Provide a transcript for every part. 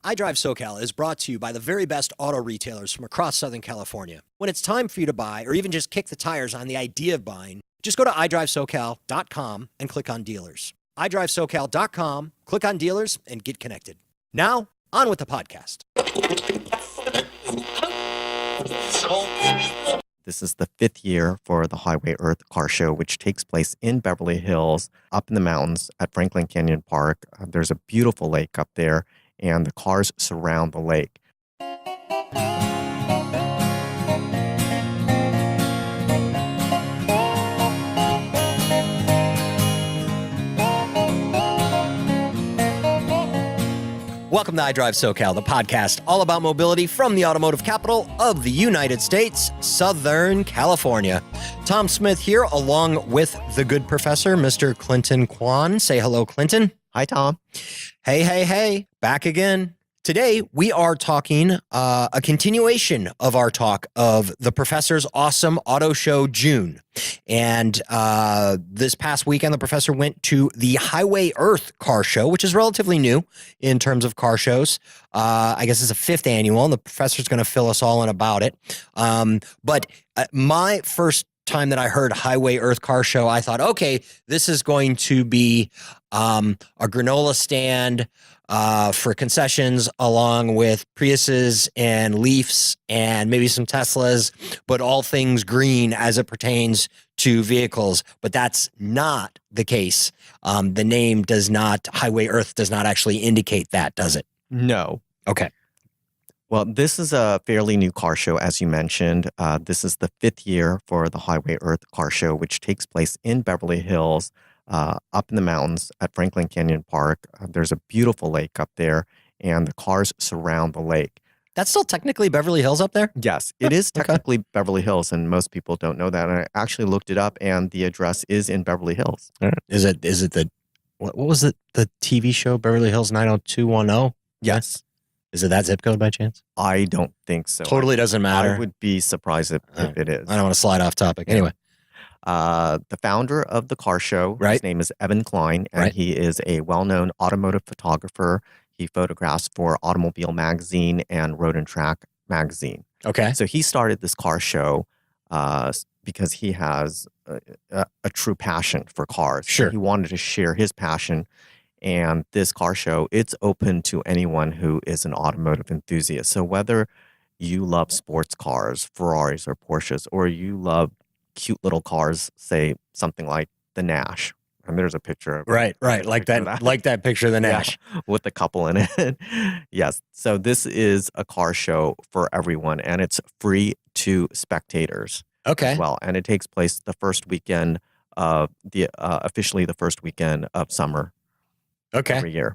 iDriveSoCal is brought to you by the very best auto retailers from across Southern California. When it's time for you to buy or even just kick the tires on the idea of buying, just go to iDriveSoCal.com and click on dealers. iDriveSoCal.com, click on dealers, and get connected. Now, on with the podcast. This is the 5th year for the Highway Earth Car Show, which takes place in Beverly Hills, up in the mountains at Franklin Canyon Park. There's a beautiful lake up there, and the cars surround the lake. Welcome to iDriveSoCal, the podcast all about mobility from the automotive capital of the United States, Southern California. Tom Smith here, along with the good professor, Mr. Clinton Kwan. Say hello, Clinton. Hi, Tom. Hey. Back again. Today, we are talking a continuation of our talk of the professor's awesome auto show, June. And this past weekend, the professor went to the Highway Earth Car Show, which is relatively new in terms of car shows. I guess it's a 5th annual, and the professor's going to fill us all in about it. But my first time that I heard Highway Earth Car Show, I thought, okay, this is going to be a granola stand for concessions, along with Priuses and Leafs and maybe some Teslas, but all things green as it pertains to vehicles. But that's not the case. The name does not, Highway Earth does not actually indicate that, does it? No. Okay. Well, this is a fairly new car show, as you mentioned. This is the 5th year for the Highway Earth Car Show, which takes place in Beverly Hills, up in the mountains at Franklin Canyon Park. There's a beautiful lake up there, and the cars surround the lake. That's still technically Beverly Hills up there? Yes, it is technically Beverly Hills, and most people don't know that. And I actually looked it up, and the address is in Beverly Hills. Is it the, what was it, the TV show Beverly Hills 90210? Yes. Is it that zip code by chance? I don't think so. Totally doesn't matter. I would be surprised if it is. I don't want to slide off topic. Anyway. The founder of the car show, his name is Evan Klein, and he is a well-known automotive photographer. He photographs for Automobile Magazine and Road and Track Magazine. Okay. So he started this car show because he has a true passion for cars. Sure. So he wanted to share his passion. And this car show, it's open to anyone who is an automotive enthusiast. So whether you love sports cars, Ferraris or Porsches, or you love cute little cars, say something like the Nash. And there's a picture of right, like that picture of the Nash. Yeah, with the couple in it. Yes. So this is a car show for everyone, and it's free to spectators. Okay. As well, and it takes place the first weekend of officially the first weekend of summer. Okay. Every year.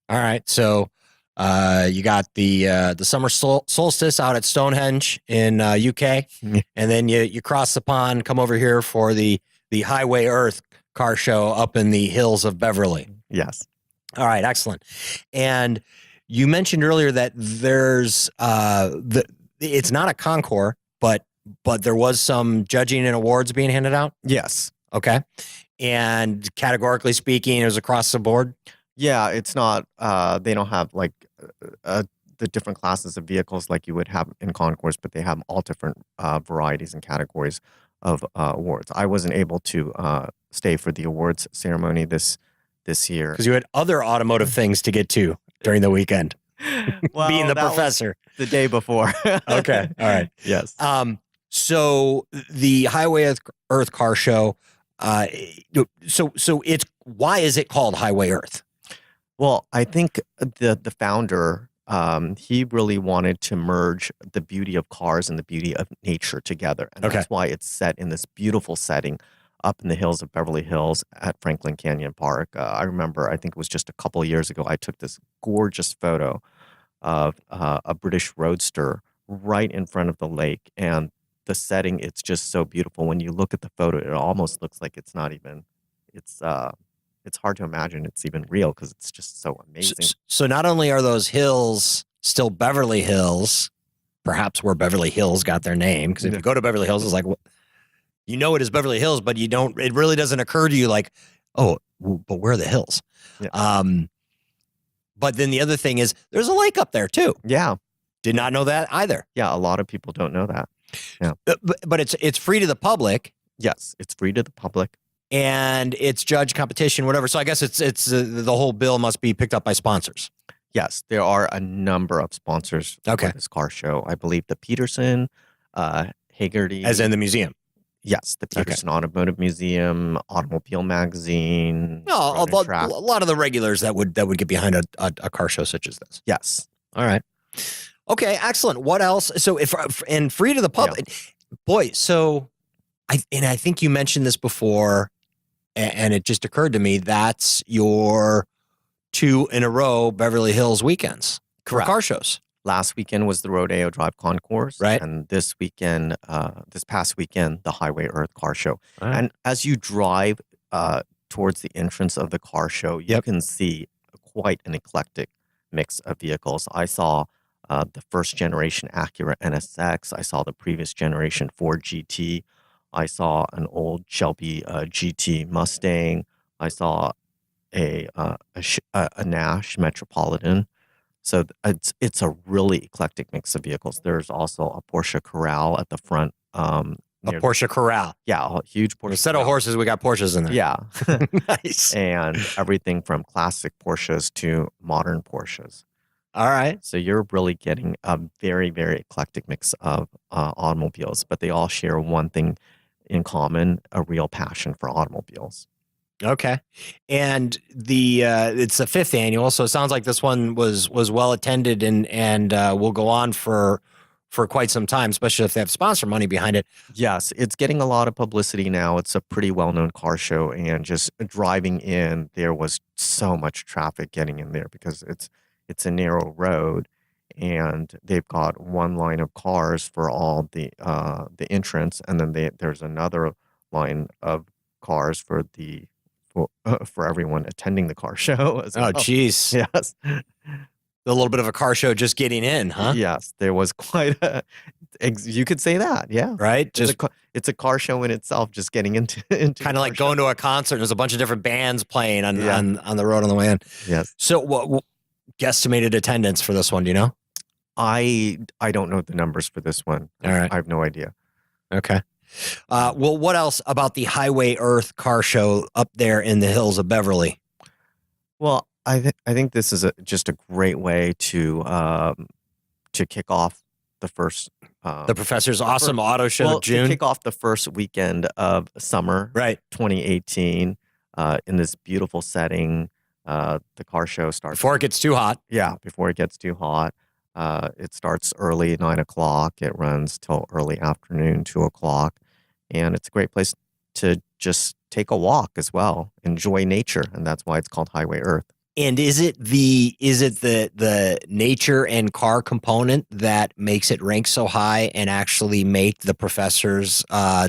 All right. So you got the summer solstice out at Stonehenge in UK, and then you cross the pond, come over here for the Highway Earth Car Show up in the hills of Beverly. Yes. All right. Excellent. And you mentioned earlier that there's it's not a concours, but there was some judging and awards being handed out. Yes. Okay. And categorically speaking, it was across the board? Yeah, it's not, they don't have like the different classes of vehicles like you would have in concours, but they have all different varieties and categories of awards. I wasn't able to stay for the awards ceremony this year. Because you had other automotive things to get to during the weekend. Well, being the professor. The day before. Okay. All right. Yes. So the Highway Earth Car Show, so it's, why is it called Highway Earth? Well, I think the founder, he really wanted to merge the beauty of cars and the beauty of nature together. And that's why it's set in this beautiful setting up in the hills of Beverly Hills at Franklin Canyon Park. I remember, I think it was just a couple of years ago, I took this gorgeous photo of a British roadster right in front of the lake. And the setting, it's just so beautiful. When you look at the photo, it almost looks like it's not even, it's hard to imagine it's even real because it's just so amazing. So not only are those hills still Beverly Hills, perhaps where Beverly Hills got their name, because if you go to Beverly Hills, it's like, you know it is Beverly Hills, but you don't, it really doesn't occur to you like, oh, but where are the hills? Yeah. But then the other thing is there's a lake up there too. Yeah. Did not know that either. Yeah, a lot of people don't know that. Yeah. But it's free to the public. Yes, it's free to the public. And it's judge competition, whatever. So I guess it's the whole bill must be picked up by sponsors. Yes, there are a number of sponsors for this car show. I believe the Peterson, Hagerty. As in the museum. Yes, the Peterson Automotive Museum, Automobile Magazine. No, a lot of the regulars that would get behind a car show such as this. Yes. All right. Okay, excellent. What else? So and free to the public, boy. So I think you mentioned this before, and it just occurred to me that's your 2 in a row Beverly Hills weekends for car shows. Last weekend was the Rodeo Drive Concourse, right? And this past weekend, the Highway Earth Car Show. Right. And as you drive towards the entrance of the car show, you can see quite an eclectic mix of vehicles. I saw the first generation Acura NSX. I saw the previous generation Ford GT. I saw an old Shelby GT Mustang. I saw a Nash Metropolitan. So it's a really eclectic mix of vehicles. There's also a Porsche Corral at the front. A Porsche Corral. Yeah, a huge Porsche. Instead of horses, we got Porsches in there. Yeah. Nice. And everything from classic Porsches to modern Porsches. All right. So you're really getting a very, very eclectic mix of automobiles, but they all share one thing in common, a real passion for automobiles. Okay. And it's the 5th annual, so it sounds like this one was well attended and will go on for quite some time, especially if they have sponsor money behind it. Yes, it's getting a lot of publicity now. It's a pretty well-known car show, and just driving in, there was so much traffic getting in there because it's a narrow road, and they've got one line of cars for all the entrance, and then there's another line of cars for everyone attending the car show as well. Oh, geez. Yes. A little bit of a car show just getting in, huh? Yes, there was quite you could say that, yeah. Right? It's a car show in itself, just getting into kind of like going to a concert. There's a bunch of different bands playing on the road on the way in. Yes. So what guesstimated attendance for this one, do you know? I don't know the numbers for this one. All right. I have no idea. Okay. Well, what else about the Highway Earth Car Show up there in the hills of Beverly? Well, I think this is just a great way to kick off the first the Professor's Awesome Auto Show June. To kick off the first weekend of summer, right? 2018, in this beautiful setting. The car show starts before it gets too hot. Yeah, before it gets too hot. It starts early at 9 o'clock. It runs till early afternoon, 2 o'clock, and it's a great place to just take a walk as well, enjoy nature, and that's why it's called Highway Earth. And is it the nature and car component that makes it rank so high and actually make the Professor's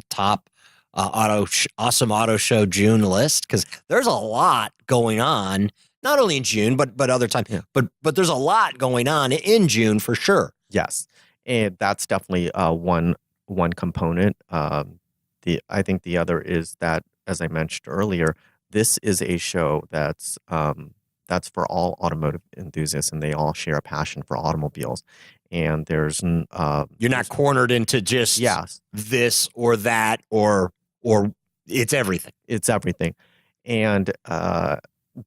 top awesome auto show June list? Because there's a lot going on, not only in June but other times. Yeah. But there's a lot going on in June for sure. Yes, and that's definitely one component. I think the other is that, as I mentioned earlier, this is a show that's for all automotive enthusiasts, and they all share a passion for automobiles. And there's you're not cornered into just this or that or it's everything. It's everything, and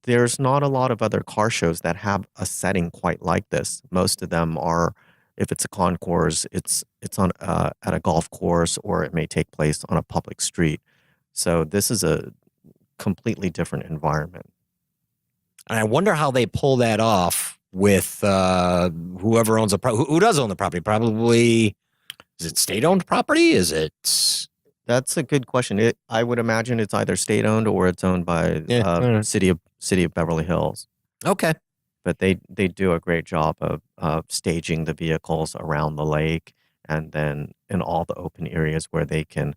there's not a lot of other car shows that have a setting quite like this. Most of them are, if it's a concourse, it's on at a golf course, or it may take place on a public street. So this is a completely different environment. And I wonder how they pull that off with whoever owns who does own the property. Probably, is it state-owned property? Is it? That's a good question. I would imagine it's either state-owned or it's owned by city of Beverly Hills. Okay. But they do a great job of staging the vehicles around the lake, and then in all the open areas where they can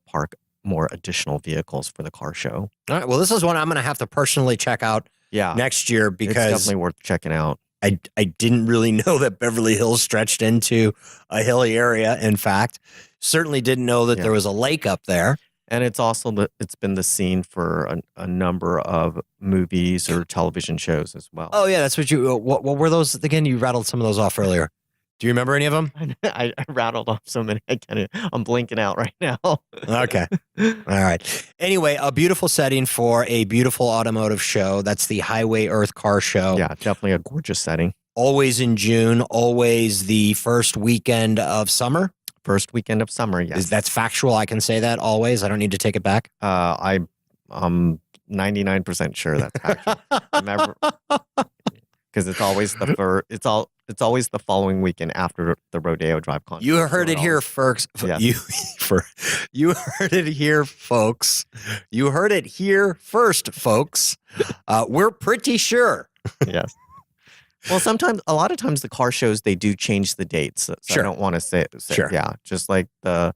park more additional vehicles for the car show. All right. Well, this is one I'm going to have to personally check out next year, because it's definitely worth checking out. I didn't really know that Beverly Hills stretched into a hilly area. In fact, certainly didn't know that there was a lake up there. And it's also it's been the scene for a number of movies or television shows as well. Oh yeah, that's what were those again? You rattled some of those off earlier. Do you remember any of them? I rattled off so many. I'm blinking out right now. Okay. All right. Anyway, a beautiful setting for a beautiful automotive show. That's the Highway Earth Car Show. Yeah, definitely a gorgeous setting. Always in June, always the first weekend of summer. First weekend of summer, yes. That's factual. I can say that always. I don't need to take it back. I'm 99% sure that's factual. Because it's always it's always the following weekend after the Rodeo Drive concert. You heard it here, folks. Yes. You heard it here, folks. You heard it here first, folks. We're pretty sure. Yes. Well, a lot of times the car shows, they do change the dates. So Sure. I don't want to say Sure. yeah, just like the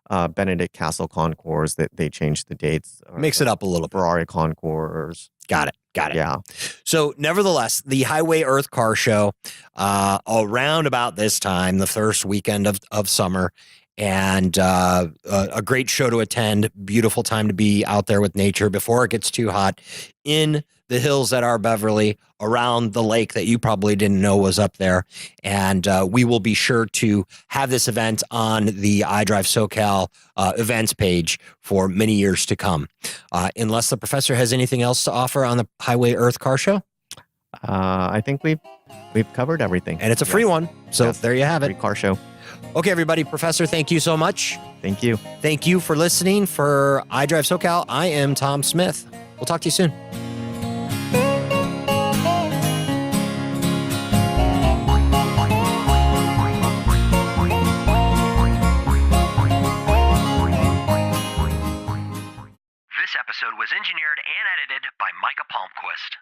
Benedict Castle Concours, that they changed the dates. Mix it up a little bit. Ferrari Concours. Got it. Yeah. So nevertheless, the Highway Earth Car Show, around about this time, the first weekend of summer, and a great show to attend. Beautiful time to be out there with nature before it gets too hot in the hills that are Beverly, around the lake that you probably didn't know was up there. And we will be sure to have this event on the iDriveSoCal events page for many years to come. Unless the professor has anything else to offer on the Highway Earth Car Show? I think we've covered everything. And it's a free one. So there you have it. Free car show. Okay, everybody. Professor, thank you so much. Thank you. Thank you for listening. For iDriveSoCal, I am Tom Smith. We'll talk to you soon. This episode was engineered and edited by Micah Palmquist.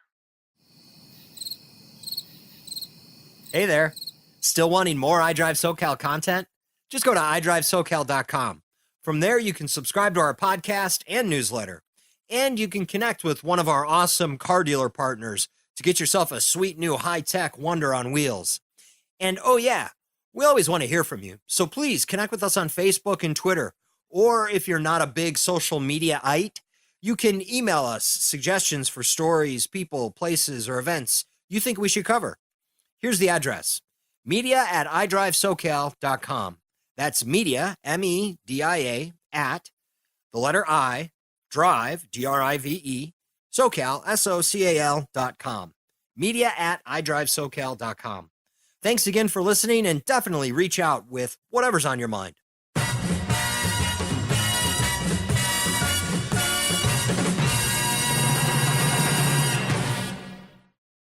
Hey there. Still wanting more iDriveSoCal content? Just go to iDriveSoCal.com. From there, you can subscribe to our podcast and newsletter. And you can connect with one of our awesome car dealer partners to get yourself a sweet new high-tech wonder on wheels. And oh yeah, we always want to hear from you. So please connect with us on Facebook and Twitter. Or if you're not a big social media-ite, you can email us suggestions for stories, people, places, or events you think we should cover. Here's the address: media@iDriveSoCal.com. That's media, MEDIA, at the letter I, drive, DRIVE, SoCal, SoCal.com. Media@iDriveSoCal.com. Thanks again for listening, and definitely reach out with whatever's on your mind.